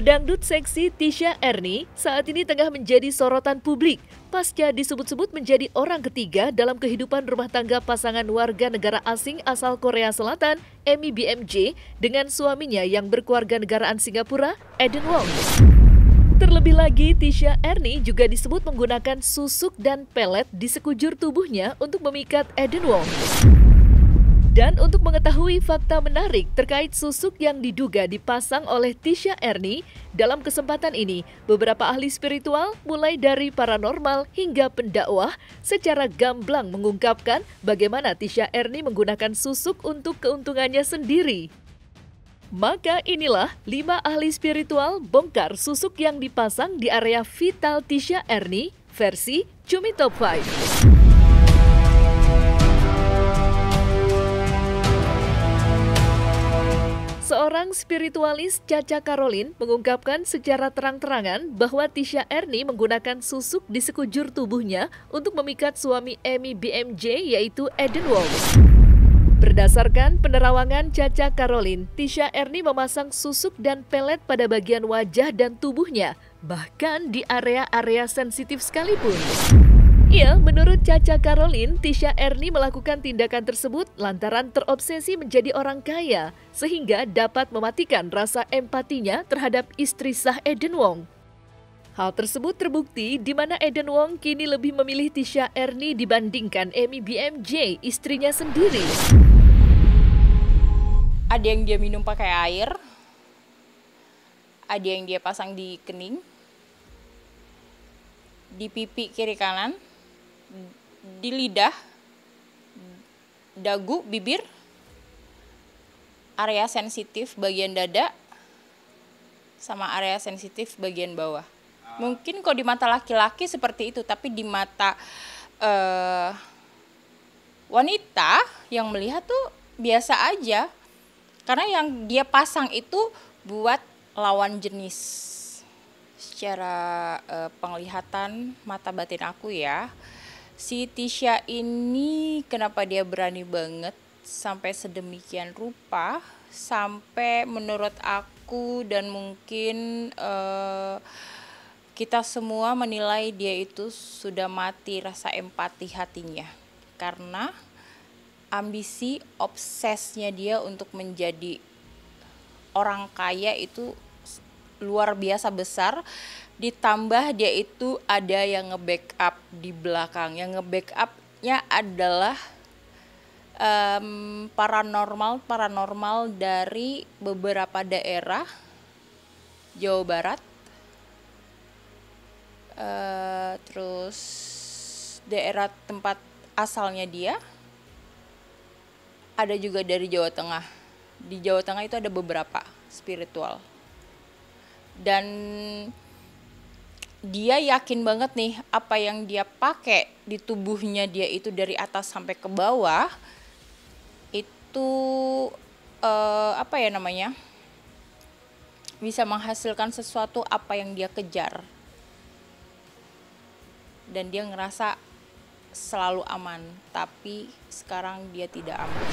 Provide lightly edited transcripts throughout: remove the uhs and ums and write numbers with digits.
Pedangdut seksi Tisha Ernie saat ini tengah menjadi sorotan publik pasca disebut-sebut menjadi orang ketiga dalam kehidupan rumah tangga pasangan warga negara asing asal Korea Selatan, Emi BMJ, dengan suaminya yang berkeluarga negaraan Singapura, Eden Wong. Terlebih lagi, Tisha Ernie juga disebut menggunakan susuk dan pelet di sekujur tubuhnya untuk memikat Eden Wong. Dan untuk mengetahui fakta menarik terkait susuk yang diduga dipasang oleh Tisha Ernie, dalam kesempatan ini, beberapa ahli spiritual mulai dari paranormal hingga pendakwah secara gamblang mengungkapkan bagaimana Tisha Ernie menggunakan susuk untuk keuntungannya sendiri. Maka inilah 5 ahli spiritual bongkar susuk yang dipasang di area vital Tisha Ernie versi Cumi Top 5. Seorang spiritualis, Caca Karolin, mengungkapkan secara terang-terangan bahwa Tisha Ernie menggunakan susuk di sekujur tubuhnya untuk memikat suami Emi BMJ yaitu Eden Wong. Berdasarkan penerawangan Caca Karolin, Tisha Ernie memasang susuk dan pelet pada bagian wajah dan tubuhnya, bahkan di area-area sensitif sekalipun. Ya, menurut Caca Karolin, Tisha Ernie melakukan tindakan tersebut lantaran terobsesi menjadi orang kaya, sehingga dapat mematikan rasa empatinya terhadap istri sah Eden Wong. Hal tersebut terbukti di mana Eden Wong kini lebih memilih Tisha Ernie dibandingkan Emi BMJ, istrinya sendiri. Ada yang dia minum pakai air, ada yang dia pasang di kening, di pipi kiri kanan, di lidah, dagu, bibir, area sensitif bagian dada, sama area sensitif bagian bawah. Mungkin kalau di mata laki-laki seperti itu, tapi di mata wanita yang melihat tuh biasa aja. Karena yang dia pasang itu buat lawan jenis. Secara penglihatan mata batin aku ya, si Tisha ini kenapa dia berani banget sampai sedemikian rupa, sampai menurut aku dan mungkin kita semua menilai dia itu sudah mati rasa empati hatinya. Karena ambisi, obsesnya dia untuk menjadi orang kaya itu luar biasa besar. Ditambah dia itu ada yang nge-backup di belakang. Yang nge-backupnya adalah paranormal dari beberapa daerah Jawa Barat, terus daerah tempat asalnya dia, ada juga dari Jawa Tengah. Di Jawa Tengah itu ada beberapa spiritual. Dan dia yakin banget nih apa yang dia pakai di tubuhnya dia itu dari atas sampai ke bawah itu bisa menghasilkan sesuatu apa yang dia kejar, dan dia ngerasa selalu aman, tapi sekarang dia tidak aman.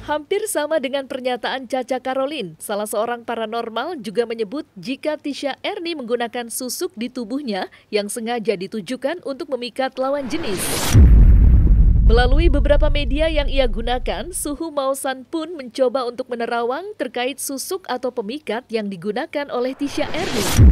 Hampir sama dengan pernyataan Caca Karolin, salah seorang paranormal juga menyebut jika Tisha Ernie menggunakan susuk di tubuhnya yang sengaja ditujukan untuk memikat lawan jenis. Melalui beberapa media yang ia gunakan, Suhu Mausan pun mencoba untuk menerawang terkait susuk atau pemikat yang digunakan oleh Tisha Ernie.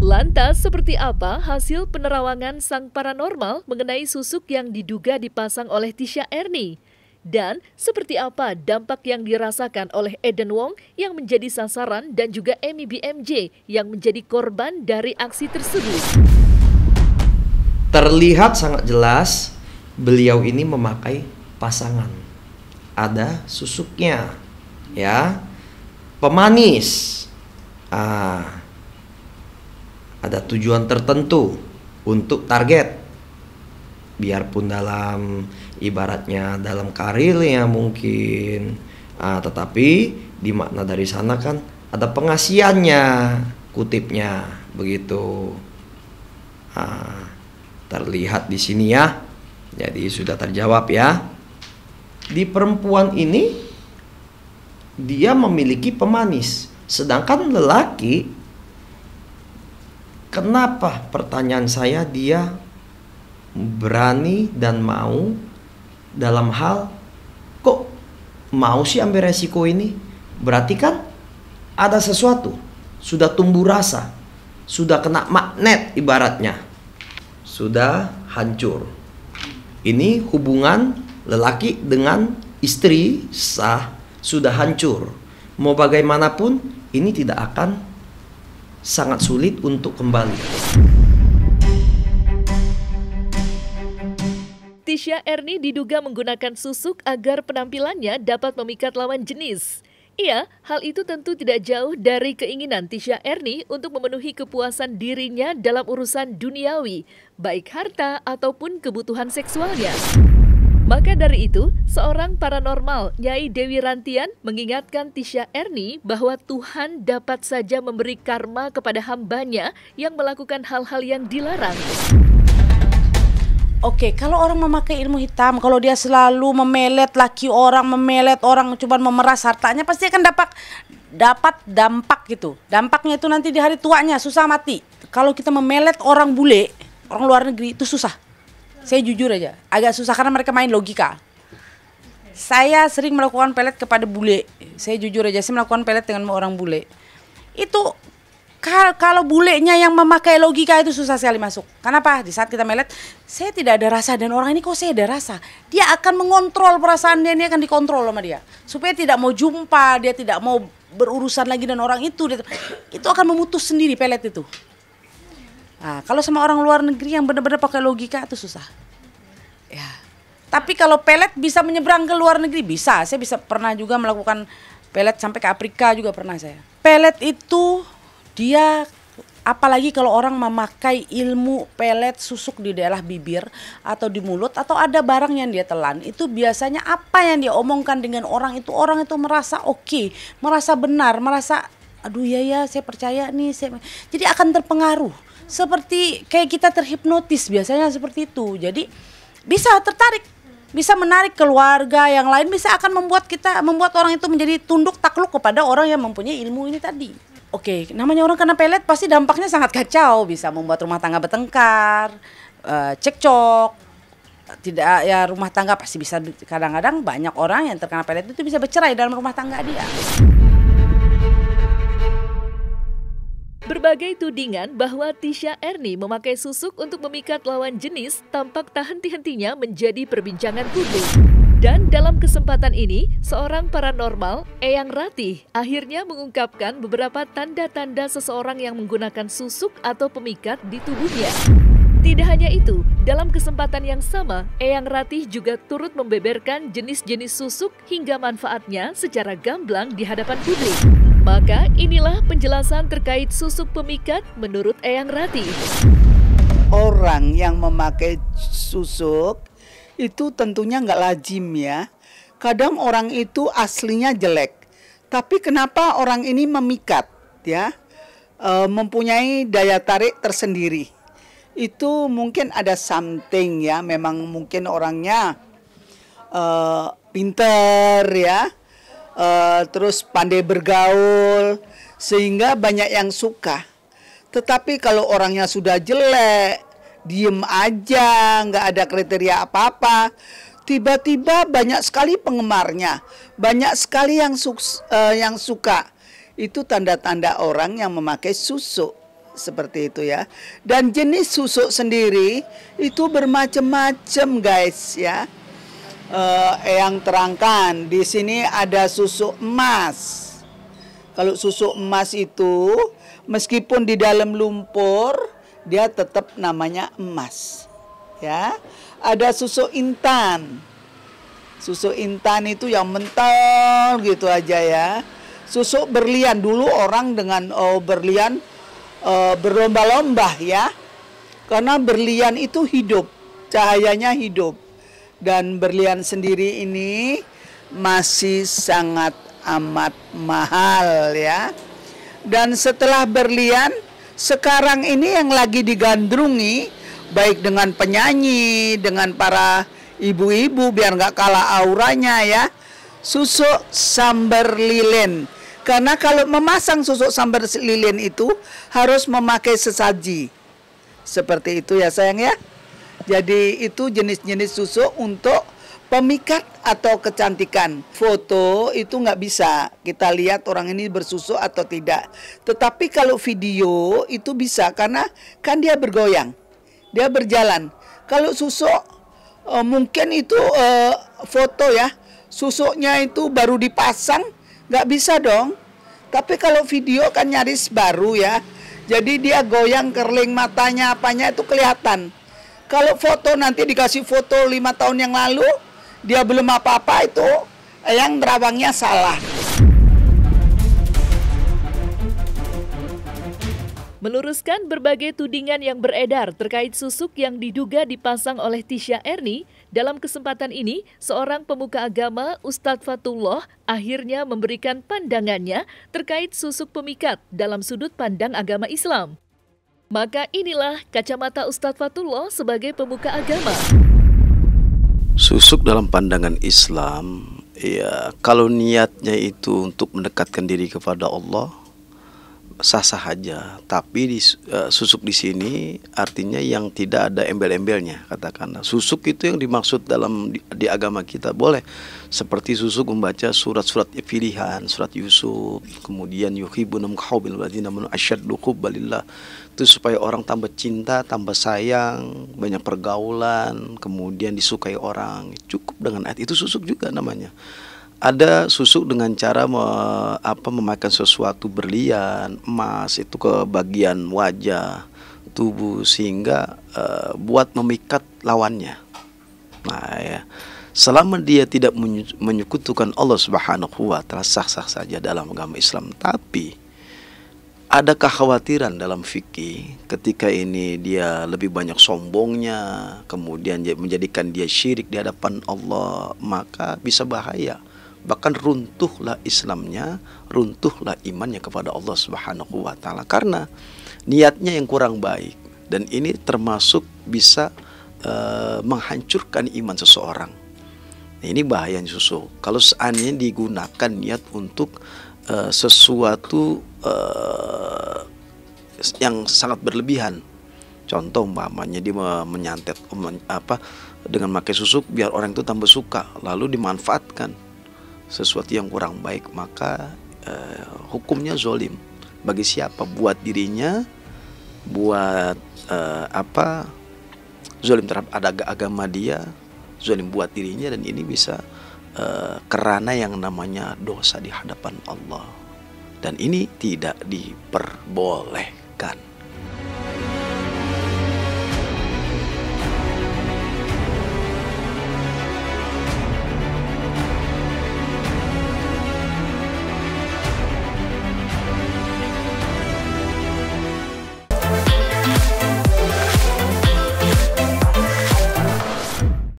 Lantas, seperti apa hasil penerawangan sang paranormal mengenai susuk yang diduga dipasang oleh Tisha Ernie? Dan seperti apa dampak yang dirasakan oleh Eden Wong yang menjadi sasaran dan juga Emi BMJ yang menjadi korban dari aksi tersebut? Terlihat sangat jelas beliau ini memakai pasangan. Ada susuknya, ya, pemanis. Ada tujuan tertentu untuk target. Biarpun dalam ibaratnya dalam karirnya mungkin, tetapi di makna dari sana kan ada pengasihannya, kutipnya begitu. Terlihat di sini ya. Jadi sudah terjawab ya. Di perempuan ini dia memiliki pemanis, sedangkan lelaki, kenapa pertanyaan saya dia berani dan mau dalam hal kok mau sih ambil resiko ini? Berarti kan ada sesuatu, sudah tumbuh rasa, sudah kena magnet ibaratnya, sudah hancur. Ini hubungan lelaki dengan istri sah, sudah hancur. Mau bagaimanapun ini tidak akan, sangat sulit untuk kembali. Tisha Erni diduga menggunakan susuk agar penampilannya dapat memikat lawan jenis. Iya, hal itu tentu tidak jauh dari keinginan Tisha Erni untuk memenuhi kepuasan dirinya dalam urusan duniawi, baik harta ataupun kebutuhan seksualnya. Maka dari itu, seorang paranormal, Nyai Dewi Rantian, mengingatkan Tisha Erni bahwa Tuhan dapat saja memberi karma kepada hambanya yang melakukan hal-hal yang dilarang. Oke, kalau orang memakai ilmu hitam, kalau dia selalu memelet laki orang, memelet orang, coba memeras hartanya, pasti akan dapat dampak gitu. Dampaknya itu nanti di hari tuanya susah mati. Kalau kita memelet orang bule, orang luar negeri itu susah. Saya jujur aja, agak susah karena mereka main logika. Saya sering melakukan pelet kepada bule. Saya jujur aja, saya melakukan pelet dengan orang bule. Itu kalau bulenya yang memakai logika itu susah sekali masuk. Kenapa? Di saat kita melet, saya tidak ada rasa dan orang ini kok saya ada rasa. Dia akan mengontrol perasaan dia, ini akan dikontrol sama dia. Supaya tidak mau jumpa, dia tidak mau berurusan lagi dengan orang itu. Itu akan memutus sendiri pelet itu. Nah, kalau sama orang luar negeri yang benar-benar pakai logika itu susah. Ya. Tapi kalau pelet bisa menyeberang ke luar negeri, bisa. Saya pernah juga melakukan pelet sampai ke Afrika juga pernah saya. Pelet itu dia, apalagi kalau orang memakai ilmu pelet susuk di daerah bibir atau di mulut atau ada barang yang dia telan, itu biasanya apa yang dia omongkan dengan orang itu merasa oke, merasa benar, merasa aduh ya saya percaya nih, jadi akan terpengaruh. Seperti kayak kita terhipnotis biasanya seperti itu. Jadi bisa tertarik, bisa menarik keluarga yang lain, bisa akan membuat orang itu menjadi tunduk takluk kepada orang yang mempunyai ilmu ini tadi. Oke, namanya orang kena pelet pasti dampaknya sangat kacau, bisa membuat rumah tangga bertengkar, cekcok. Tidak ya, rumah tangga pasti bisa, kadang-kadang banyak orang yang terkena pelet itu bisa bercerai dalam rumah tangga dia. Berbagai tudingan bahwa Tisha Erni memakai susuk untuk memikat lawan jenis tampak tak henti-hentinya menjadi perbincangan publik. Dan dalam kesempatan ini, seorang paranormal, Eyang Ratih, akhirnya mengungkapkan beberapa tanda-tanda seseorang yang menggunakan susuk atau pemikat di tubuhnya. Tidak hanya itu, dalam kesempatan yang sama, Eyang Ratih juga turut membeberkan jenis-jenis susuk hingga manfaatnya secara gamblang di hadapan publik. Maka inilah penjelasan terkait susuk pemikat menurut Eyang Ratih. Orang yang memakai susuk itu tentunya nggak lazim ya. Kadang orang itu aslinya jelek, tapi kenapa orang ini memikat ya, mempunyai daya tarik tersendiri. Itu mungkin ada something ya, memang mungkin orangnya pinter ya, terus pandai bergaul sehingga banyak yang suka. Tetapi kalau orangnya sudah jelek, diem aja, nggak ada kriteria apa-apa, tiba-tiba banyak sekali penggemarnya, banyak sekali yang suka. Itu tanda-tanda orang yang memakai susuk seperti itu ya. Dan jenis susuk sendiri itu bermacam-macam guys ya. Yang terangkan di sini ada susuk emas. Kalau susuk emas itu meskipun di dalam lumpur, dia tetap namanya emas, ya. Ada susuk intan. Susuk intan itu yang mentol gitu aja ya. Susuk berlian, dulu orang dengan berlian berlomba-lomba ya. Karena berlian itu hidup, cahayanya hidup. Dan berlian sendiri ini masih sangat amat mahal ya. Dan setelah berlian, sekarang ini yang lagi digandrungi baik dengan penyanyi, dengan para ibu-ibu biar nggak kalah auranya ya, susuk sambar lilin. Karena kalau memasang susuk sambar lilin itu harus memakai sesaji. Seperti itu ya sayang ya. Jadi itu jenis-jenis susuk untuk pemikat atau kecantikan. Foto itu nggak bisa kita lihat orang ini bersusuk atau tidak. Tetapi kalau video itu bisa karena kan dia bergoyang, dia berjalan. Kalau susuk mungkin itu foto ya, susuknya itu baru dipasang, nggak bisa dong. Tapi kalau video kan nyaris baru ya, jadi dia goyang kerling matanya apanya itu kelihatan. Kalau foto nanti dikasih foto 5 tahun yang lalu, dia belum apa-apa, itu yang terawangnya salah. Meluruskan berbagai tudingan yang beredar terkait susuk yang diduga dipasang oleh Tisha Erni, dalam kesempatan ini seorang pemuka agama, Ustadz Fatullah, akhirnya memberikan pandangannya terkait susuk pemikat dalam sudut pandang agama Islam. Maka inilah kacamata Ustadz Fatullah sebagai pemuka agama. Susuk dalam pandangan Islam, ya kalau niatnya itu untuk mendekatkan diri kepada Allah, sah-sah aja. Tapi susuk di sini artinya yang tidak ada embel-embelnya, katakanlah. Susuk itu yang dimaksud dalam di agama kita boleh. Seperti susuk membaca surat-surat pilihan, surat Yusuf, kemudian yuhibbunum kahaubil ladina manu asyaddu hubbalillah. Itu supaya orang tambah cinta, tambah sayang, banyak pergaulan, kemudian disukai orang. Cukup dengan ayat itu susuk juga namanya. Ada susuk dengan cara memakan sesuatu berlian, emas itu ke bagian wajah, tubuh sehingga buat memikat lawannya. Nah ya, selama dia tidak menyekutukan Allah Subhanahu wa taala, sah-sah saja dalam agama Islam. Tapi ada kekhawatiran dalam fikih ketika ini dia lebih banyak sombongnya, kemudian menjadikan dia syirik di hadapan Allah, maka bisa bahaya. Bahkan runtuhlah Islamnya, runtuhlah imannya kepada Allah Subhanahu wa taala karena niatnya yang kurang baik, dan ini termasuk bisa menghancurkan iman seseorang. Nah, ini bahayanya susuk. Kalau seandainya digunakan niat untuk sesuatu yang sangat berlebihan. Contoh umpamanya dia menyantet dengan pakai susuk biar orang itu tambah suka, lalu dimanfaatkan sesuatu yang kurang baik, maka hukumnya zolim. Bagi siapa? Buat dirinya, buat zolim terhadap agama dia, zolim buat dirinya, dan ini bisa kerana yang namanya dosa di hadapan Allah, dan ini tidak diperbolehkan.